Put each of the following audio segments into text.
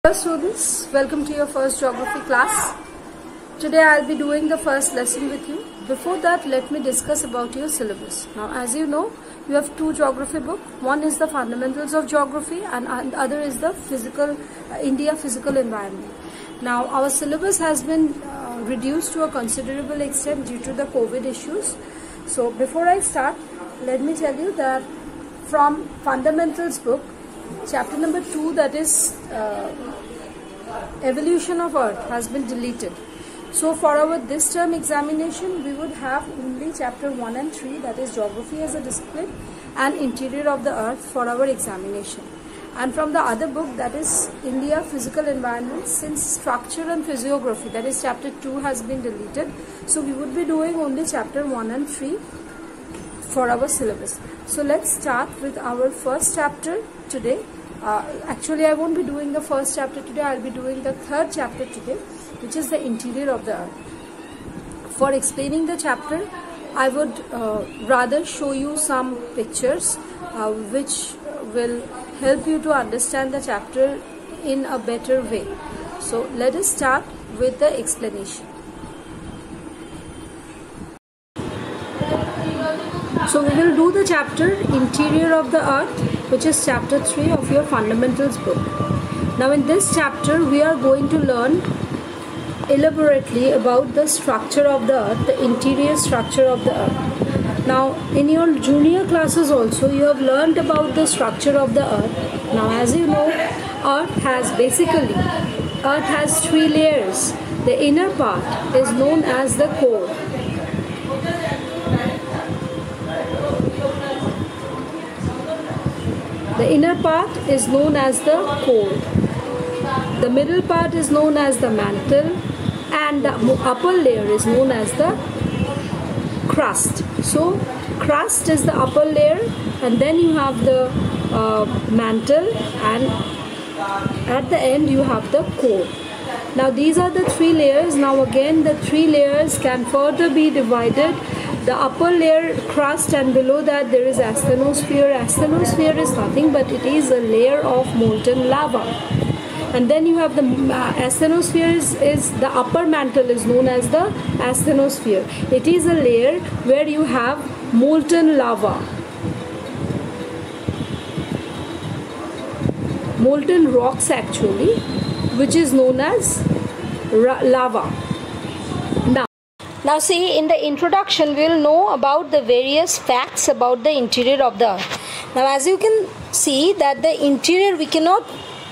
Hello students, welcome to your first geography class. Today I'll be doing the first lesson with you. Before that, let me discuss about your syllabus. Now, as you know, you have two geography books. One is the Fundamentals of Geography and other is the India Physical Environment. Now, our syllabus has been reduced to a considerable extent due to the COVID issues. So, before I start, let me tell you that from Fundamentals book, chapter number 2, that is Evolution of Earth, has been deleted. So for our this term examination, we would have only chapter 1 and 3, that is Geography as a discipline and Interior of the Earth for our examination. And from the other book, that is India Physical Environment, since Structure and Physiography, that is chapter 2, has been deleted, so we would be doing only chapter 1 and 3 for our syllabus. So let's start with our first chapter today. Actually, I won't be doing the first chapter today. I'll be doing the third chapter today, which is the Interior of the Earth. For explaining the chapter, I would rather show you some pictures which will help you to understand the chapter in a better way. So let us start with the explanation. So we will do the chapter Interior of the Earth, which is chapter 3 of your Fundamentals book. Now in this chapter, we are going to learn elaborately about the structure of the Earth, the interior structure of the Earth. Now in your junior classes also, you have learned about the structure of the Earth. Now as you know, Earth has three layers. The inner part is known as the core. The inner part is known as the core. The middle part is known as the mantle, and the upper layer is known as the crust. So crust is the upper layer, and then you have the mantle, and at the end you have the core. Now these are the three layers. Now again, the three layers can further be divided. The upper layer, crust, and below that there is asthenosphere. Asthenosphere is nothing but it is a layer of molten lava. And then you have the asthenosphere is the upper mantle is known as the asthenosphere. It is a layer where you have molten lava. Molten rocks actually, which is known as lava. Now see, in the introduction we will know about the various facts about the interior of the Earth. Now as you can see that the interior, we cannot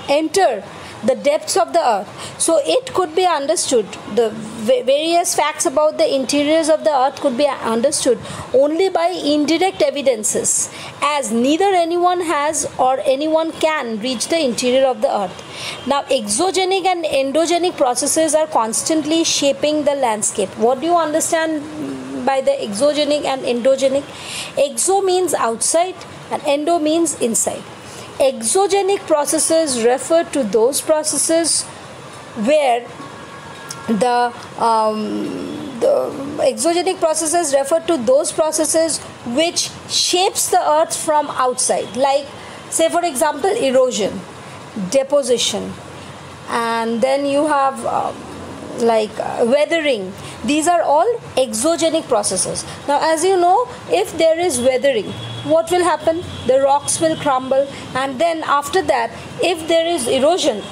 enter the depths of the Earth. So it could be understood, the various facts about the interiors of the Earth could be understood only by indirect evidences, as neither anyone has or anyone can reach the interior of the Earth. Now exogenic and endogenic processes are constantly shaping the landscape. What do you understand by the exogenic and endogenic? Exo means outside and endo means inside. Exogenic processes refer to those processes where the exogenic processes refer to those processes which shapes the Earth from outside, like say for example erosion, deposition, and then you have weathering. These are all exogenic processes. Now as you know, if there is weathering, what will happen? The rocks will crumble, and then after that, if there is erosion,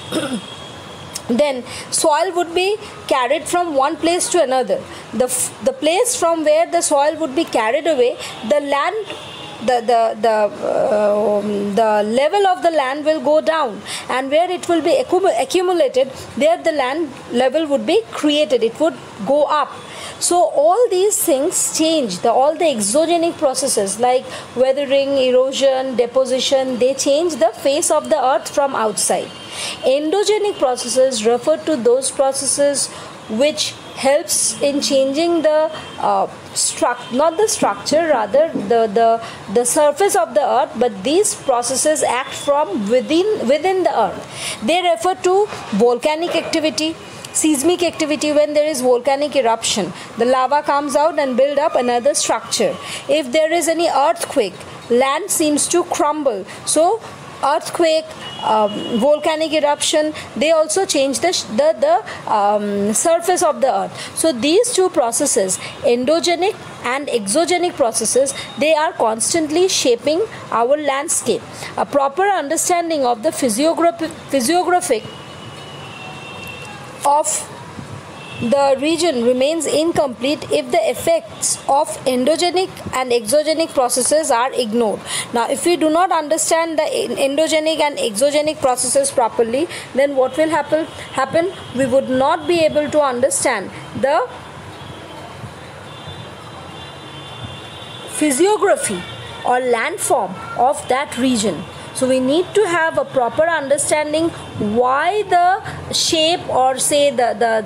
then soil would be carried from one place to another. The place from where the soil would be carried away, the land, the level of the land will go down, and where it will be accumulated, there the land level would be created, it would go up. So all these things change, all the exogenic processes like weathering, erosion, deposition, they change the face of the Earth from outside. Endogenic processes refer to those processes which helps in changing the not the structure, rather the surface of the Earth, but these processes act from within the Earth. They refer to volcanic activity, seismic activity. When there is volcanic eruption, the lava comes out and build up another structure. If there is any earthquake, land seems to crumble, so earthquake, volcanic eruption, they also change the surface of the earth. So these two processes, endogenic and exogenic processes, they are constantly shaping our landscape. A proper understanding of the physiographic of the region remains incomplete if the effects of endogenic and exogenic processes are ignored. Now, if we do not understand the endogenic and exogenic processes properly, then what will happen? We would not be able to understand the physiography or landform of that region. So we need to have a proper understanding why the shape, or say the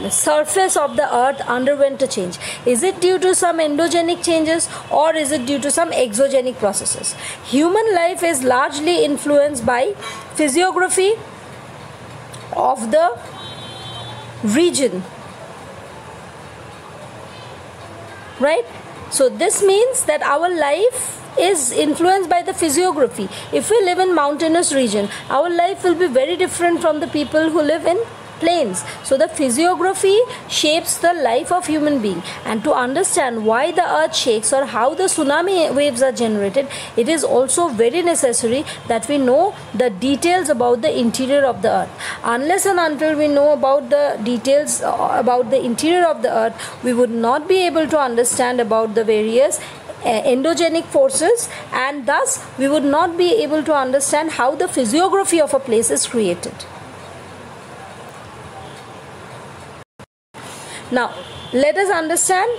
surface of the earth underwent a change. Is it due to some endogenic changes, or is it due to some exogenic processes? Human life is largely influenced by physiography of the region, right? So this means that our life is influenced by the physiography. If we live in mountainous region, our life will be very different from the people who live in plains. So the physiography shapes the life of human being. And to understand why the earth shakes or how the tsunami waves are generated, it is also very necessary that we know the details about the interior of the earth. Unless and until we know about the details about the interior of the earth, we would not be able to understand about the various endogenic forces, and thus we would not be able to understand how the physiography of a place is created. Now, let us understand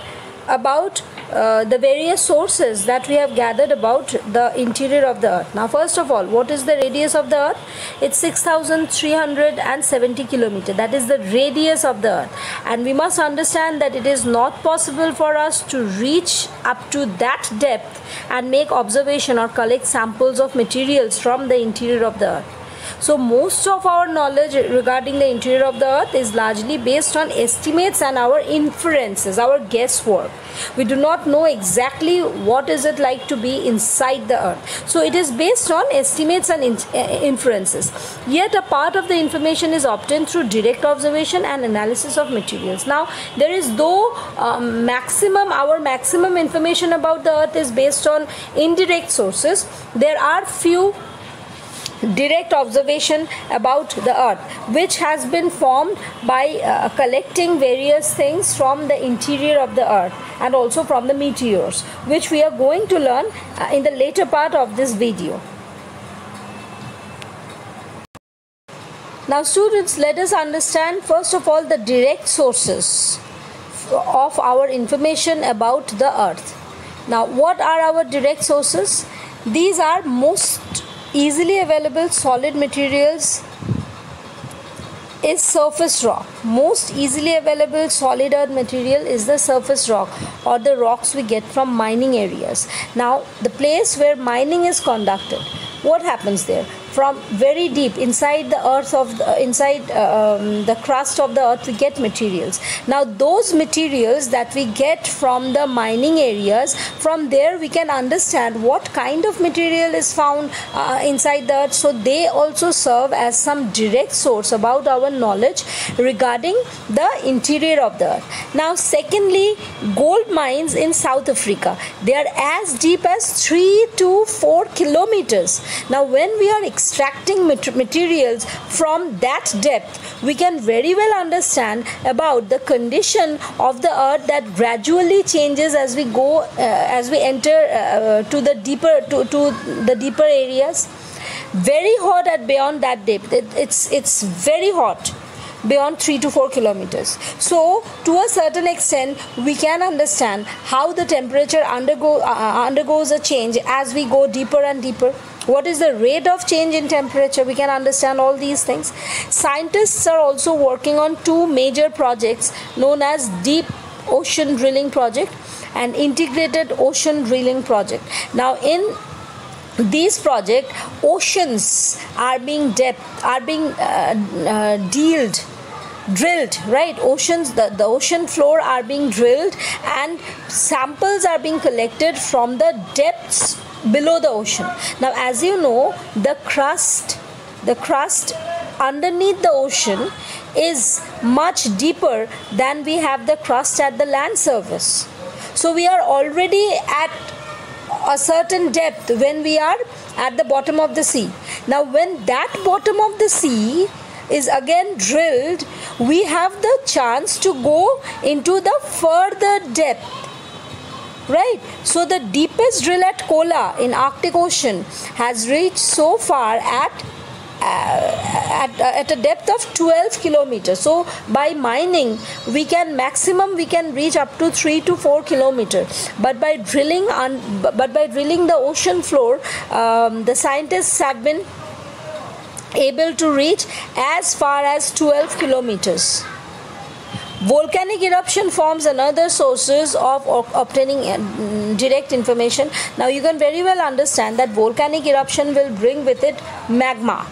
about the various sources that we have gathered about the interior of the earth. Now, first of all, what is the radius of the earth? It's 6,370 kilometers. That is the radius of the earth. And we must understand that it is not possible for us to reach up to that depth and make observation or collect samples of materials from the interior of the earth. So most of our knowledge regarding the interior of the earth is largely based on estimates and our inferences, our guesswork. We do not know exactly what is it like to be inside the earth. So it is based on estimates and inferences. Yet a part of the information is obtained through direct observation and analysis of materials. Now, there is our maximum information about the earth is based on indirect sources. There are few direct observation about the earth, which has been formed by collecting various things from the interior of the earth and also from the meteors, which we are going to learn in the later part of this video. Now students, let us understand first of all the direct sources of our information about the earth. Now, what are our direct sources? These are most easily available solid materials is surface rock. Most easily available solid earth material is the surface rock, or the rocks we get from mining areas. Now, the place where mining is conducted, what happens there? From very deep inside the earth the crust of the earth, we get materials. Now those materials that we get from the mining areas, from there we can understand what kind of material is found inside the earth. So they also serve as some direct source about our knowledge regarding the interior of the earth. Now secondly, gold mines in South Africa, they are as deep as 3 to 4 kilometers. Now when we are extracting materials from that depth, we can very well understand about the condition of the earth that gradually changes as we go, as we enter to the deeper areas. Very hot at beyond that depth. It's very hot beyond 3 to 4 kilometers. So to a certain extent we can understand how the temperature undergoes a change as we go deeper and deeper. What is the rate of change in temperature? We can understand all these things. Scientists are also working on two major projects known as Deep Ocean Drilling Project and Integrated Ocean Drilling Project. Now in these projects, oceans are being drilled, right? Oceans, the ocean floor are being drilled, and samples are being collected from the depths below the ocean. Now, as you know, the crust underneath the ocean is much deeper than we have the crust at the land surface. So we are already at a certain depth when we are at the bottom of the sea. Now, when that bottom of the sea is again drilled, we have the chance to go into the further depth, right? So the deepest drill at Kola in Arctic Ocean has reached so far at a depth of 12 kilometers. So by mining we can reach up to 3 to 4 kilometers, but by drilling the ocean floor, the scientists have been able to reach as far as 12 kilometers. Volcanic eruption forms another sources of obtaining direct information. Now you can very well understand that volcanic eruption will bring with it magma.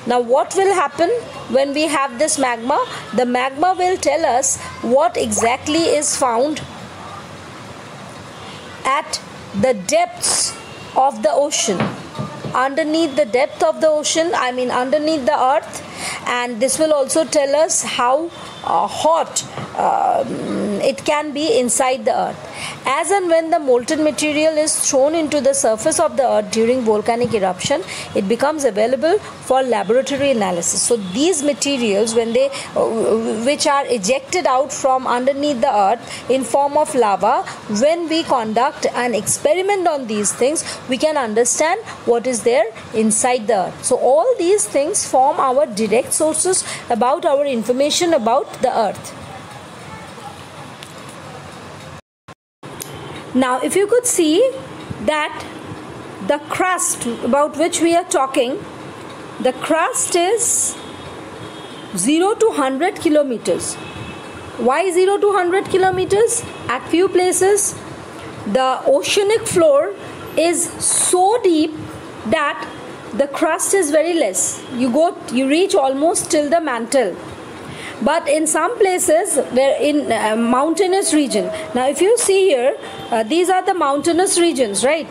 Now what will happen when we have this magma? The magma will tell us what exactly is found at the depths of the ocean, underneath the depth of the ocean, underneath the earth, and this will also tell us how hot it can be inside the earth. As and when the molten material is thrown into the surface of the earth during volcanic eruption, it becomes available for laboratory analysis. So these materials, when they which are ejected out from underneath the earth in form of lava, when we conduct an experiment on these things, we can understand what is there inside the earth. So all these things form our direct sources about our information about the earth. Now if you could see that the crust about which we are talking, the crust is 0 to 100 kilometers. Why 0 to 100 kilometers? At few places the oceanic floor is so deep that the crust is very less. You reach almost till the mantle. But in some places, where in mountainous region, now if you see here, these are the mountainous regions, right?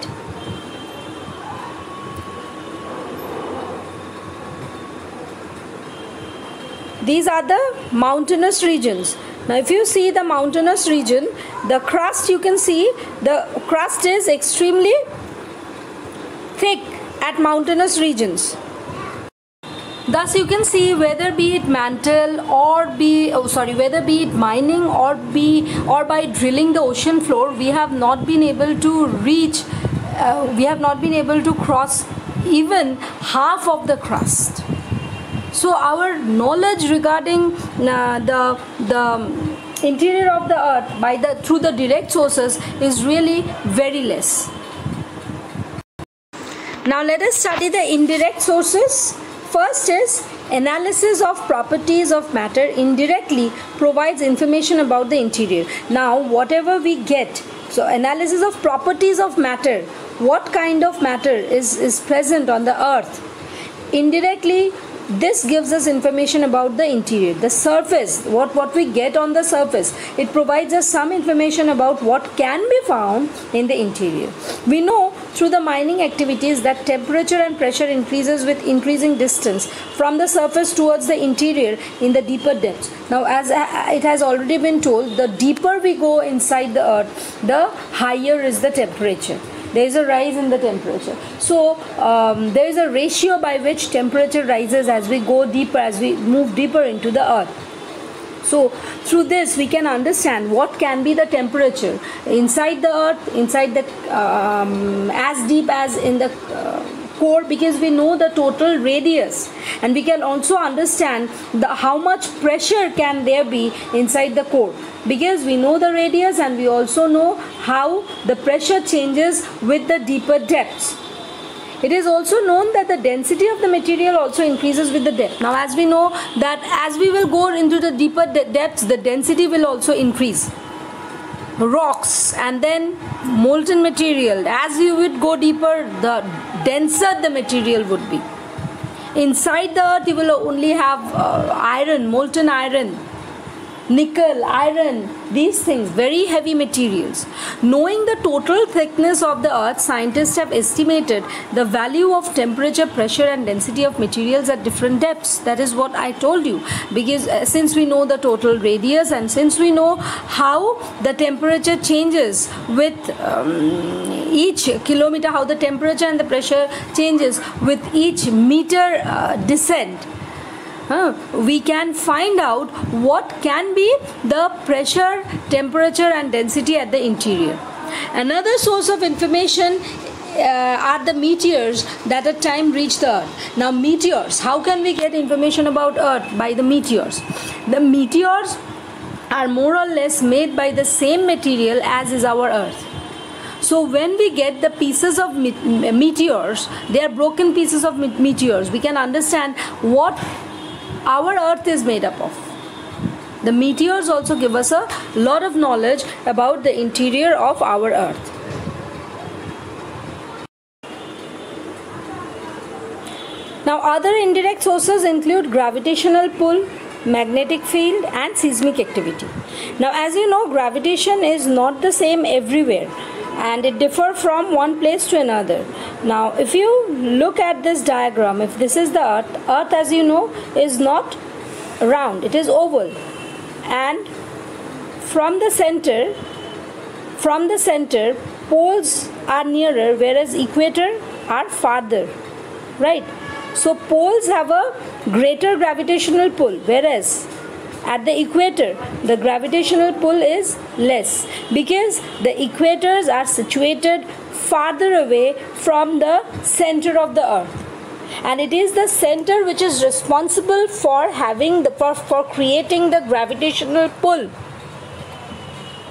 These are the mountainous regions. Now if you see the mountainous region, the crust, you can see the crust is extremely thick at mountainous regions. Thus you can see, whether be it mantle or whether be it mining or by drilling the ocean floor, we have not been able to reach, we have not been able to cross even half of the crust. So our knowledge regarding the interior of the earth through the direct sources is really very less. Now let us study the indirect sources. First is analysis of properties of matter indirectly provides information about the interior. Now whatever we get, so analysis of properties of matter, what kind of matter is present on the earth, indirectly this gives us information about the interior. The surface, what we get on the surface, it provides us some information about what can be found in the interior. We know through the mining activities that temperature and pressure increases with increasing distance from the surface towards the interior in the deeper depths. Now as it has already been told, the deeper we go inside the earth, the higher is the temperature. There is a rise in the temperature. So there is a ratio by which temperature rises as we go deeper, as we move deeper into the earth. So through this we can understand what can be the temperature inside the earth, inside the as deep as in the core, because we know the total radius, and we can also understand how much pressure can there be inside the core, because we know the radius and we also know how the pressure changes with the deeper depths. It is also known that the density of the material also increases with the depth. Now as we know that as we will go into the deeper depths, the density will also increase. Rocks and then molten material, as you would go deeper, the denser the material would be. Inside the earth you will only have iron, molten iron. nickel, iron, these things, very heavy materials. Knowing the total thickness of the earth, scientists have estimated the value of temperature, pressure and density of materials at different depths. That is what I told you, because since we know the total radius and since we know how the temperature changes with each kilometer, how the temperature and the pressure changes with each meter descent, we can find out what can be the pressure, temperature and density at the interior. Another source of information are the meteors that at time reach the earth. Now meteors, how can we get information about earth? By the meteors. The meteors are more or less made by the same material as is our earth. So when we get the pieces of meteors, they are broken pieces of meteors, we can understand what our earth is made up of. The meteors also give us a lot of knowledge about the interior of our earth. Now other indirect sources include gravitational pull, magnetic field and seismic activity. Now as you know, gravitation is not the same everywhere and it differs from one place to another. Now if you look at this diagram, if this is the earth, earth as you know is not round, it is oval, and from the center poles are nearer whereas equator are farther, right? So poles have a greater gravitational pull, whereas at the equator the gravitational pull is less because the equators are situated farther away from the center of the earth, and it is the center which is responsible for having for creating the gravitational pull,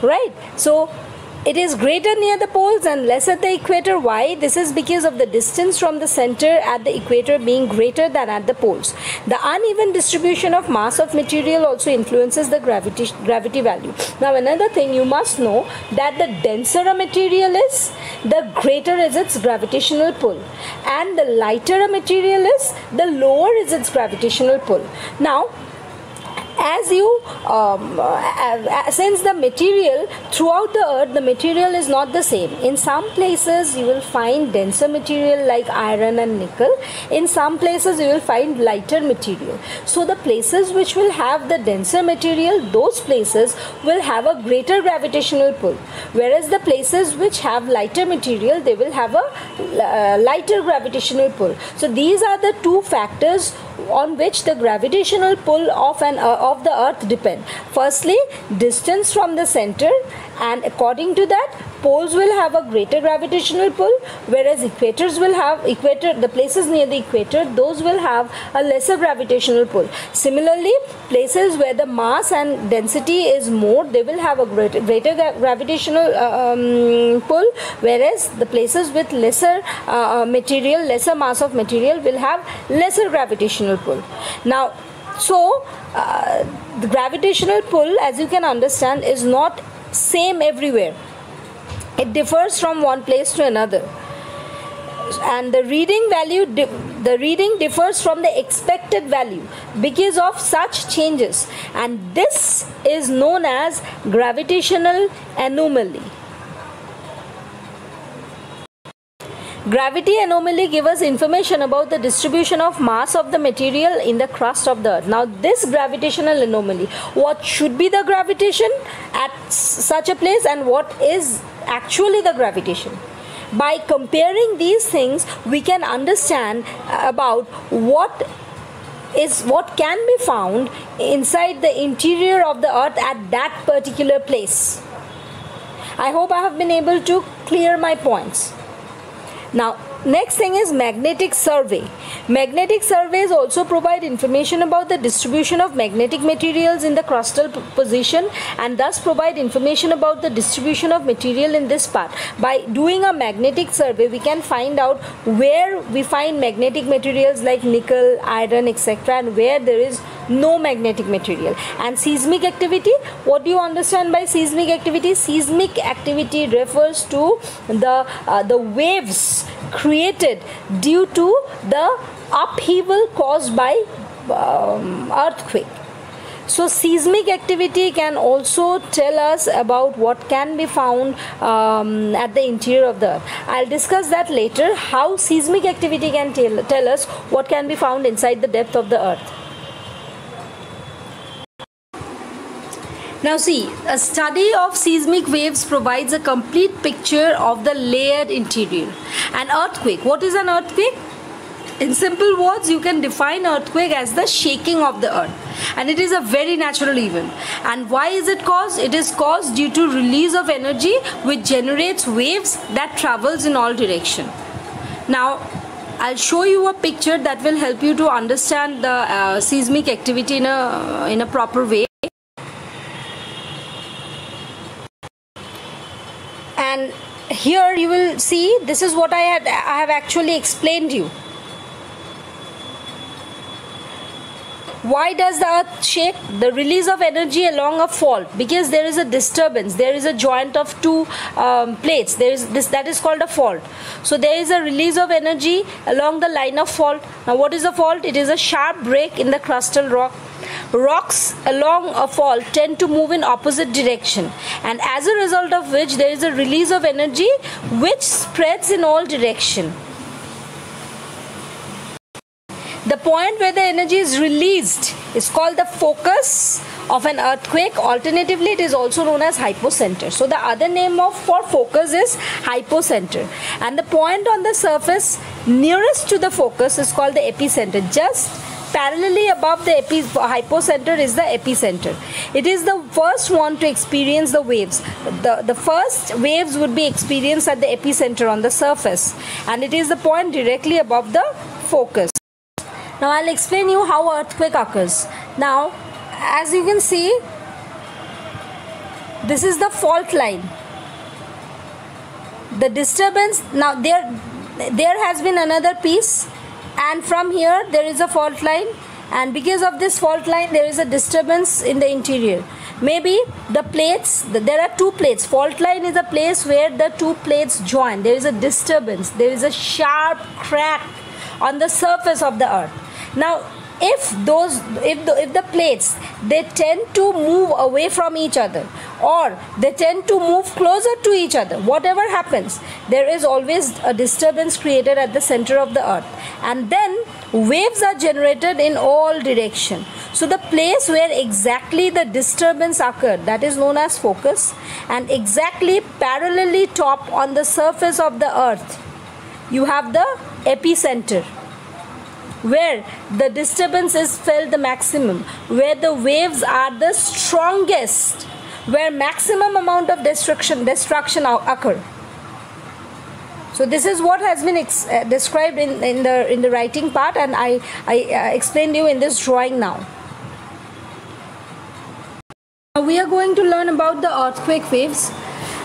right? So it is greater near the poles and less at the equator. Why? This is because of the distance from the center at the equator being greater than at the poles. The uneven distribution of mass of material also influences the gravity value. Now another thing you must know, that the denser a material is, the greater is its gravitational pull, and the lighter a material is, the lower is its gravitational pull. Now as you since the material throughout the earth, the material is not the same. In some places you will find denser material like iron and nickel. In some places you will find lighter material. So the places which will have the denser material, those places will have a greater gravitational pull, whereas the places which have lighter material, they will have a lighter gravitational pull. So these are the two factors on which the gravitational pull of the earth depend. Firstly, distance from the center, and according to that poles will have a greater gravitational pull, whereas equators will have the places near the equator, those will have a lesser gravitational pull. Similarly, places where the mass and density is more, they will have a greater gravitational pull, whereas the places with lesser material, lesser mass of material will have lesser gravitational pull. Now so the gravitational pull, as you can understand, is not same everywhere. It differs from one place to another, and the reading differs from the expected value because of such changes, and this is known as gravitational anomaly. Gravity anomaly gives us information about the distribution of mass of the material in the crust of the earth. Now this gravitational anomaly, what should be the gravitation at such a place and what is actually the gravitation? By comparing these things, we can understand about what can be found inside the interior of the earth at that particular place. I hope I have been able to clear my points. Now next thing is magnetic survey. Magnetic surveys also provide information about the distribution of magnetic materials in the crustal position, and thus provide information about the distribution of material in this part. By doing a magnetic survey, we can find out where we find magnetic materials like nickel, iron, etc., and where there is no magnetic material. And seismic activity, what do you understand by seismic activity? Seismic activity refers to the waves created due to the upheaval caused by earthquake. So seismic activity can also tell us about what can be found at the interior of the earth. I'll discuss that later, how seismic activity can tell us what can be found inside the depth of the earth. Now see, a study of seismic waves provides a complete picture of the layered interior. An earthquake, what is an earthquake? In simple words, you can define earthquake as the shaking of the earth, and it is a very natural event. And why is it caused? It is caused due to release of energy which generates waves that travels in all direction. Now I'll show you a picture that will help you to understand the seismic activity in a proper way. And here you will see, this is what I have actually explained you. Why does the earth shake? The release of energy along a fault, because there is a disturbance, there is a joint of two plates, there is this, that is called a fault. So there is a release of energy along the line of fault. Now what is a fault? It is a sharp break in the crustal rock. Rocks along a fault tend to move in opposite direction, and as a result of which there is a release of energy which spreads in all direction. The point where the energy is released is called the focus of an earthquake. Alternatively, it is also known as hypocenter. So the other name for focus is hypocenter, and the point on the surface nearest to the focus is called the epicenter. Just parallelly above the hypocenter is the epicenter. It is the first one to experience the waves. The first waves would be experienced at the epicenter on the surface, and it is the point directly above the focus. Now I'll explain you how earthquake occurs. Now, as you can see, this is the fault line. The disturbance, now there has been another piece, and from here there is a fault line, and because of this fault line there is a disturbance in the interior. Maybe the plates, there are two plates. Fault line is a place where the two plates join. There is a disturbance, there is a sharp crack on the surface of the earth. Now if the plates, they tend to move away from each other, or they tend to move closer to each other, whatever happens, there is always a disturbance created at the center of the earth, and then waves are generated in all direction. So the place where exactly the disturbance occurred, that is known as focus, and exactly parallelly top on the surface of the earth you have the epicenter, where the disturbance is felt the maximum, where the waves are the strongest, where maximum amount of destruction occur. So this is what has been described in the writing part, and I explained you in this drawing now. Now we are going to learn about the earthquake waves.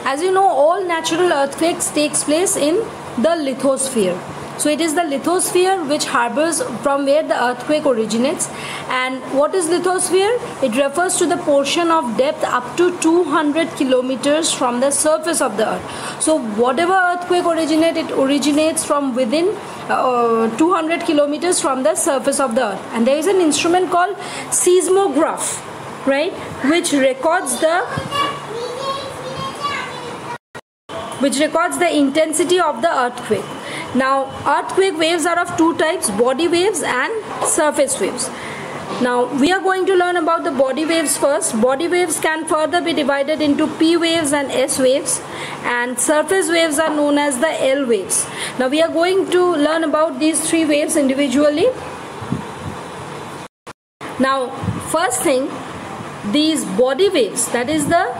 As you know, all natural earthquakes takes place in the lithosphere. So it is the lithosphere which harbors from where the earthquake originates. And what is lithosphere? It refers to the portion of depth up to 200 kilometers from the surface of the earth. So whatever earthquake it originates from within 200 kilometers from the surface of the earth. And there is an instrument called seismograph, right, which records the intensity of the earthquake. Now earthquake waves are of two types, body waves and surface waves. Now we are going to learn about the body waves first. Body waves can further be divided into P waves and S waves, and surface waves are known as the L waves. Now we are going to learn about these three waves individually. Now first thing, these body waves, that is the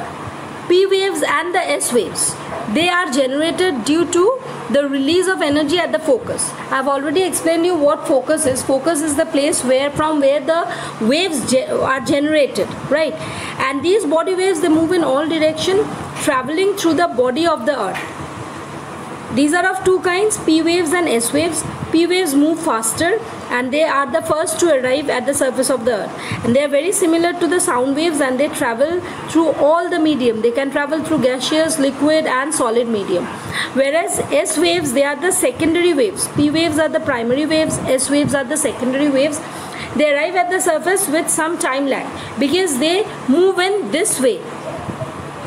P waves and the S waves, they are generated due to the release of energy at the focus. I have already explained you what focus is. Focus is the place from where the waves are generated, right? And these body waves, they move in all direction, traveling through the body of the earth. These are of two kinds, P waves and S waves. P waves move faster, and they are the first to arrive at the surface of the earth, and they are very similar to the sound waves, and they travel through all the medium. They can travel through gaseous, liquid and solid medium. Whereas S waves, they are the secondary waves. P waves are the primary waves, S waves are the secondary waves. they arrive at the surface with some time lag because they move in this way,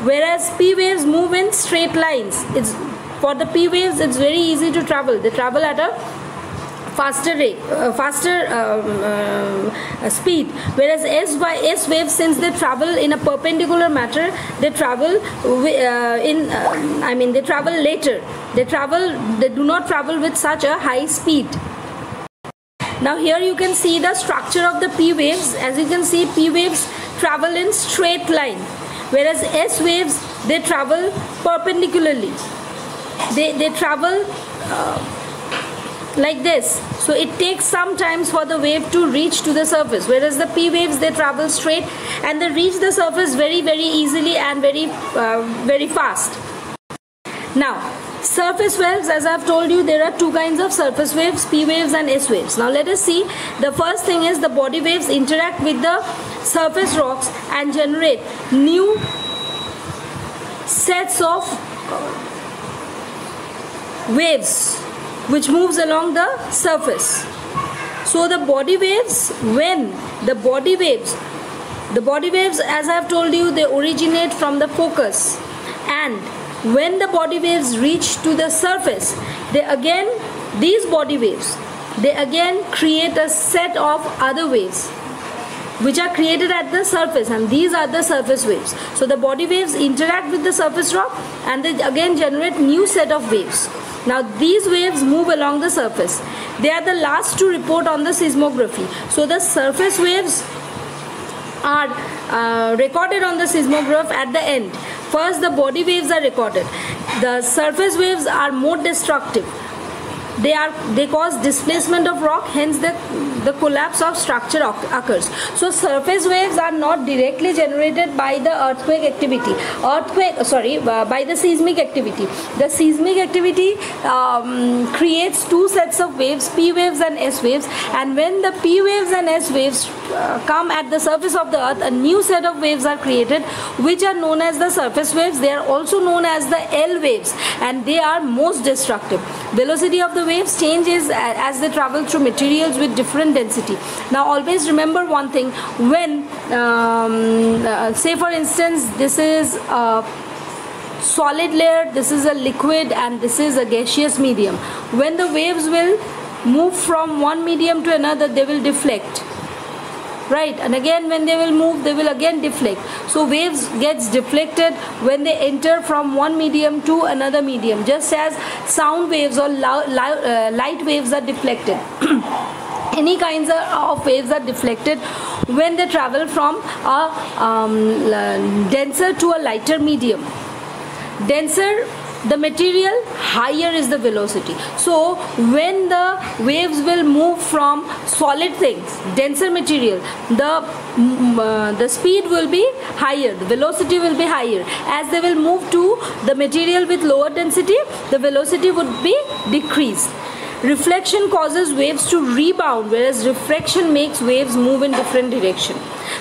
whereas P waves move in straight lines. It's for the P waves, it's very easy to travel. They travel at a faster rate, speed, whereas S waves, since they travel in a perpendicular matter, they travel they travel later. They do not travel with such a high speed. Now here you can see the structure of the P waves. As you can see, P waves travel in straight line, whereas S waves, they travel perpendicularly. They travel like this. So it takes some time for the wave to reach to the surface, whereas the P waves, they travel straight and they reach the surface very easily and very fast. Now surface waves, as I have told you, there are two kinds of surface waves, P waves and S waves. Now let us see. The first thing is the body waves interact with the surface rocks and generate new sets of waves which moves along the surface. So the body waves, the body waves, as I have told you, they originate from the focus, and when the body waves reach to the surface, these body waves, they again create a set of other waves which are created at the surface, and these are the surface waves. So the body waves interact with the surface rock and they again generate new set of waves. Now these waves move along the surface. They are the last to report on the seismography. So the surface waves are recorded on the seismograph at the end. First the body waves are recorded. The surface waves are more destructive. They cause displacement of rock, hence the collapse of structure occurs. So surface waves are not directly generated by the earthquake activity. By the seismic activity. The seismic activity creates two sets of waves, P waves and S waves, and when the P waves and S waves come at the surface of the earth, a new set of waves are created which are known as the surface waves. They are also known as the L waves, and they are most destructive. Velocity of the waves changes as they travel through materials with different density. Now always remember one thing, when say for instance this is a solid layer, this is a liquid, and this is a gaseous medium, when the waves will move from one medium to another, they will deflect, right? And again when they will move, they will again deflect. So waves gets deflected when they enter from one medium to another medium, just as sound waves or light waves are deflected. Any kinds of waves are deflected when they travel from a denser to a lighter medium. Denser the material, higher is the velocity. So when the waves will move from solid things, denser material, the speed will be higher, the velocity will be higher. As they will move to the material with lower density, the velocity would be decreased. Reflection causes waves to rebound, whereas refraction makes waves move in different direction.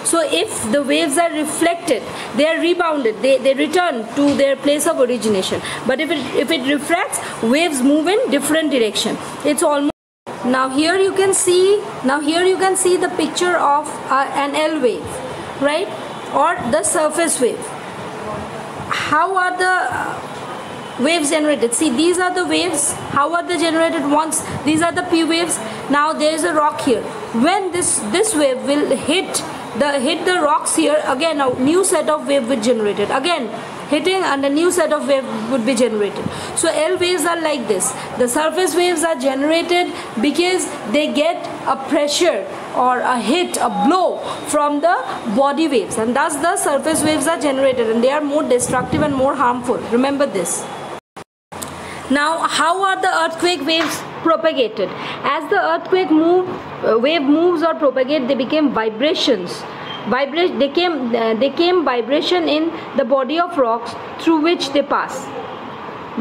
So if the waves are reflected, they are rebounded, they return to their place of origination. But if it refracts, waves move in different direction. It's almost. Now here you can see the picture of an L wave, right, or the surface wave. How are the waves generated? See, these are the waves. How are they generated? Once these are the P waves. Now there is a rock here. When this wave will hit the rocks here, again a new set of wave will generated. Again hitting, and a new set of wave would be generated. So L waves are like this. The surface waves are generated because they get a pressure or a hit, a blow from the body waves, and thus the surface waves are generated, and they are more destructive and more harmful. Remember this. Now, how are the earthquake waves propagated? As the earthquake wave moves or propagate, they became vibrations. They came vibration in the body of rocks through which they pass.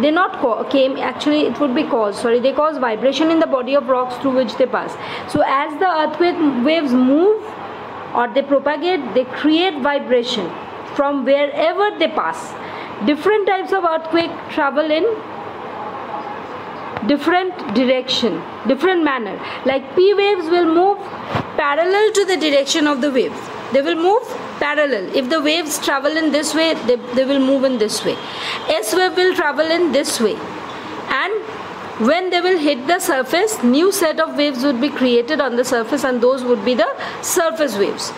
They not came, actually it would be caused, sorry, they cause vibration in the body of rocks through which they pass. So as the earthquake waves move or they propagate, they create vibration from wherever they pass. Different types of earthquake travel in different direction, different manner. Like P waves will move parallel to the direction of the wave. They will move parallel. If the waves travel in this way, they will move in this way. S wave will travel in this way. And when they will hit the surface, new set of waves would be created on the surface, and those would be the surface waves.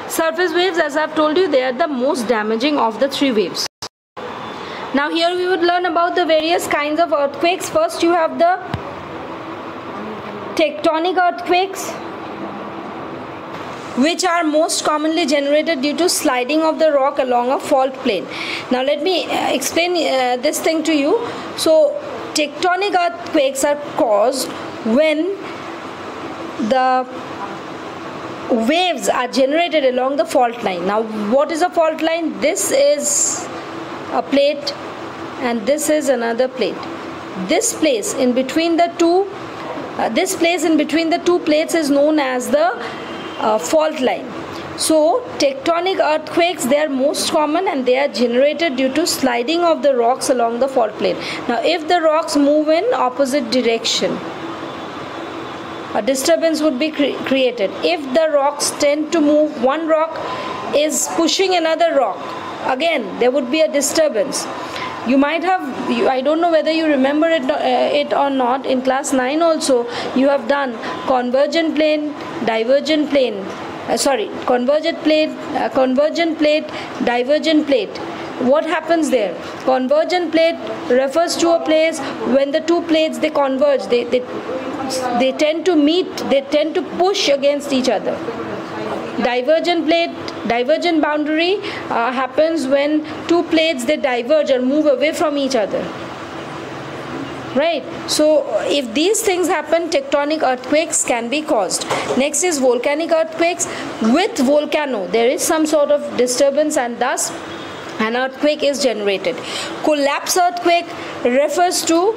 Surface waves, as I have told you, they are the most damaging of the three waves. Now here we would learn about the various kinds of earthquakes. First you have the tectonic earthquakes, which are most commonly generated due to sliding of the rock along a fault plane. Now let me explain this thing to you. So tectonic earthquakes are caused when the waves are generated along the fault line. Now what is a fault line? This is a plate and this is another plate. This place in between the two plates is known as the fault line. So tectonic earthquakes, they are most common and they are generated due to sliding of the rocks along the fault plane. Now if the rocks move in opposite direction, a disturbance would be created. If the rocks tend to move, one rock is pushing another rock, again there would be a disturbance. You might have, I don't know whether you remember it or not, in class 9 also you have done convergent plane, divergent plane, convergent plate, divergent plate. What happens there? Convergent plate refers to a place when the two plates, they converge, they tend to meet, they tend to push against each other. Divergent plate, divergent boundary happens when two plates, they diverge or move away from each other. Right? So if these things happen, tectonic earthquakes can be caused. Next is volcanic earthquakes. With volcano, there is some sort of disturbance and thus an earthquake is generated. Collapse earthquake refers to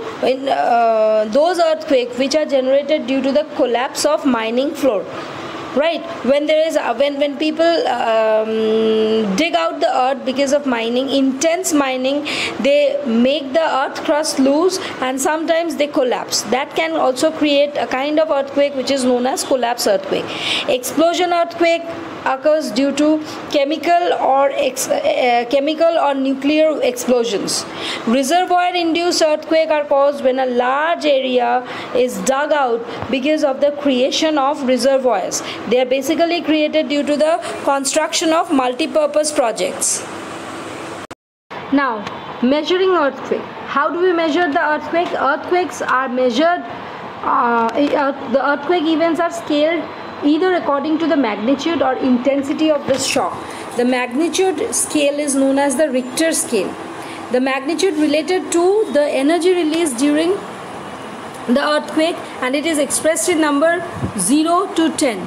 those earthquakes which are generated due to the collapse of mining floor. Right, when there is when people dig out the earth because of mining, intense mining, they make the earth crust loose and sometimes they collapse. That can also create a kind of earthquake which is known as collapse earthquake. Explosion earthquake occurs due to chemical or nuclear explosions. Reservoir induced earthquake are caused when a large area is dug out because of the creation of reservoirs. They are basically created due to the construction of multi-purpose projects. Now, measuring earthquake. How do we measure the earthquake? Earthquakes are measured, the earthquake events are scaled either according to the magnitude or intensity of the shock. The magnitude scale is known as the Richter scale. The magnitude related to the energy released during the earthquake, and it is expressed in number 0 to 10.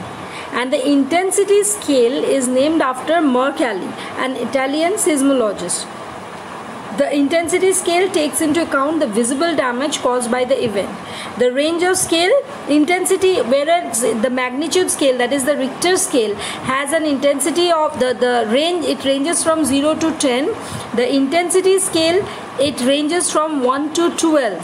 And the intensity scale is named after Mercalli, an Italian seismologist. The intensity scale takes into account the visible damage caused by the event. The range of scale, intensity, whereas the magnitude scale, that is the Richter scale, has an intensity of the range, it ranges from 0 to 10. The intensity scale, it ranges from 1 to 12.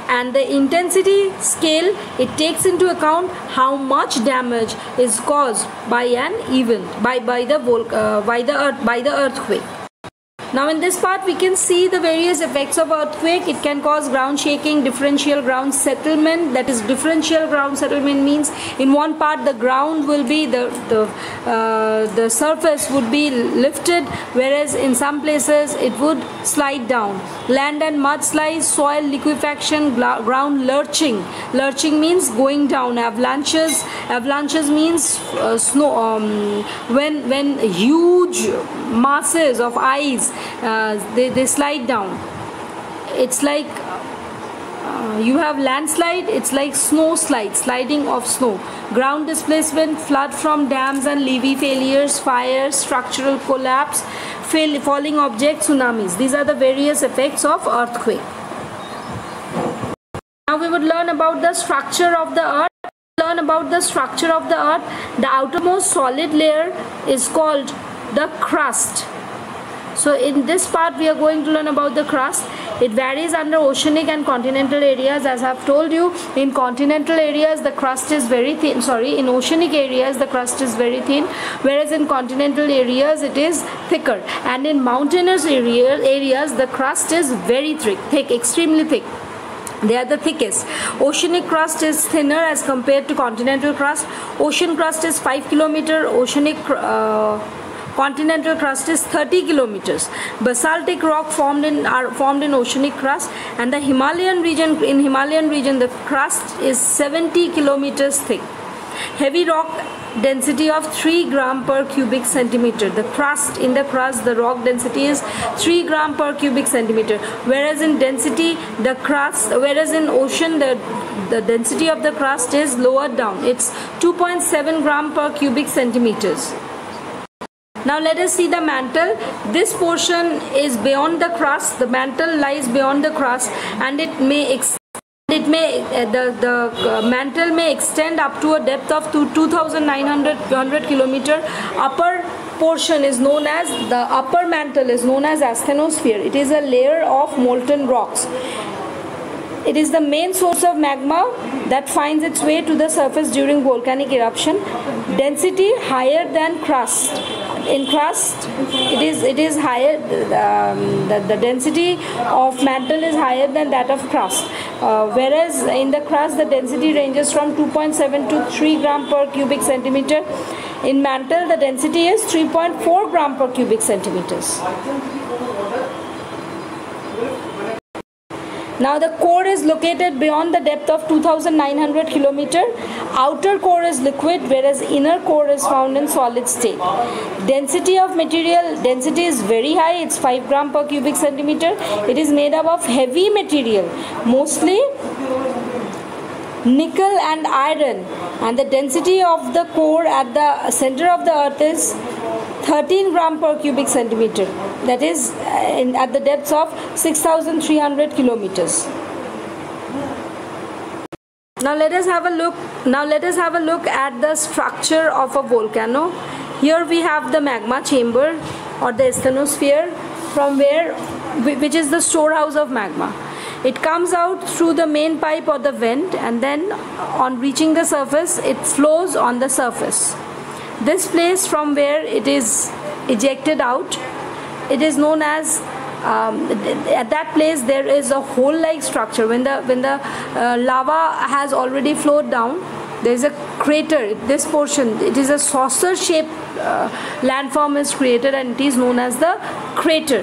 And the intensity scale, it takes into account how much damage is caused by an event, by the earthquake. Now in this part we can see the various effects of earthquake. It can cause ground shaking, differential ground settlement. That is, differential ground settlement means in one part the ground will be the surface would be lifted, whereas in some places it would slide down. Land and mudslides, soil liquefaction, ground lurching. Lurching means going down. Avalanches. Avalanches means snow. When huge masses of ice they slide down. It's like you have landslide, it's like snow slide, sliding of snow. Ground displacement, flood from dams and levee failures, fires, structural collapse, falling objects, tsunamis. These are the various effects of earthquake. Now we would learn about the structure of the earth. The outermost solid layer is called the crust. So in this part we are going to learn about the crust. It varies under oceanic and continental areas. As I have told you, in continental areas the crust is very thin, in oceanic areas the crust is very thin, whereas in continental areas it is thicker, and in mountainous areas the crust is very thick, extremely thick. They are the thickest. Oceanic crust is thinner as compared to continental crust. Ocean crust is 5 kilometer. Continental crust is 30 kilometers. Basaltic rock are formed in oceanic crust, and the Himalayan region, the crust is 70 kilometers thick. Heavy rock density of 3 gram per cubic centimeter. The rock density is 3 gram per cubic centimeter, whereas in ocean the density of the crust is lower down. It's 2.7 gram per cubic centimeters. Now let us see the mantle. This portion is beyond the crust. The mantle lies beyond the crust, and the mantle may extend up to a depth of 2,900 kilometer. Upper portion is known as, the upper mantle is known as asthenosphere. It is a layer of molten rocks. It is the main source of magma that finds its way to the surface during volcanic eruption. Density higher than crust. In crust, it is higher. The density of mantle is higher than that of crust. Whereas in the crust, the density ranges from 2.7 to 3 gram per cubic centimeter. In mantle, the density is 3.4 gram per cubic centimeters. Now the core is located beyond the depth of 2,900 kilometer. Outer core is liquid, whereas inner core is found in solid state. Density is very high. It's 5 gram per cubic centimeter. It is made up of heavy material, mostly nickel and iron, and the density of the core at the center of the earth is 13 gram per cubic centimeter, that is at the depths of 6,300 kilometers. Now let us have a look at the structure of a volcano. Here we have the magma chamber or the asthenosphere, which is the storehouse of magma. It comes out through the main pipe or the vent, and then on reaching the surface it flows on the surface. This place from where it is ejected out, it is known as, at that place there is a hole-like structure. When the lava has already flowed down, there is a crater. This portion, it is a saucer-shaped landform is created, and it is known as the crater.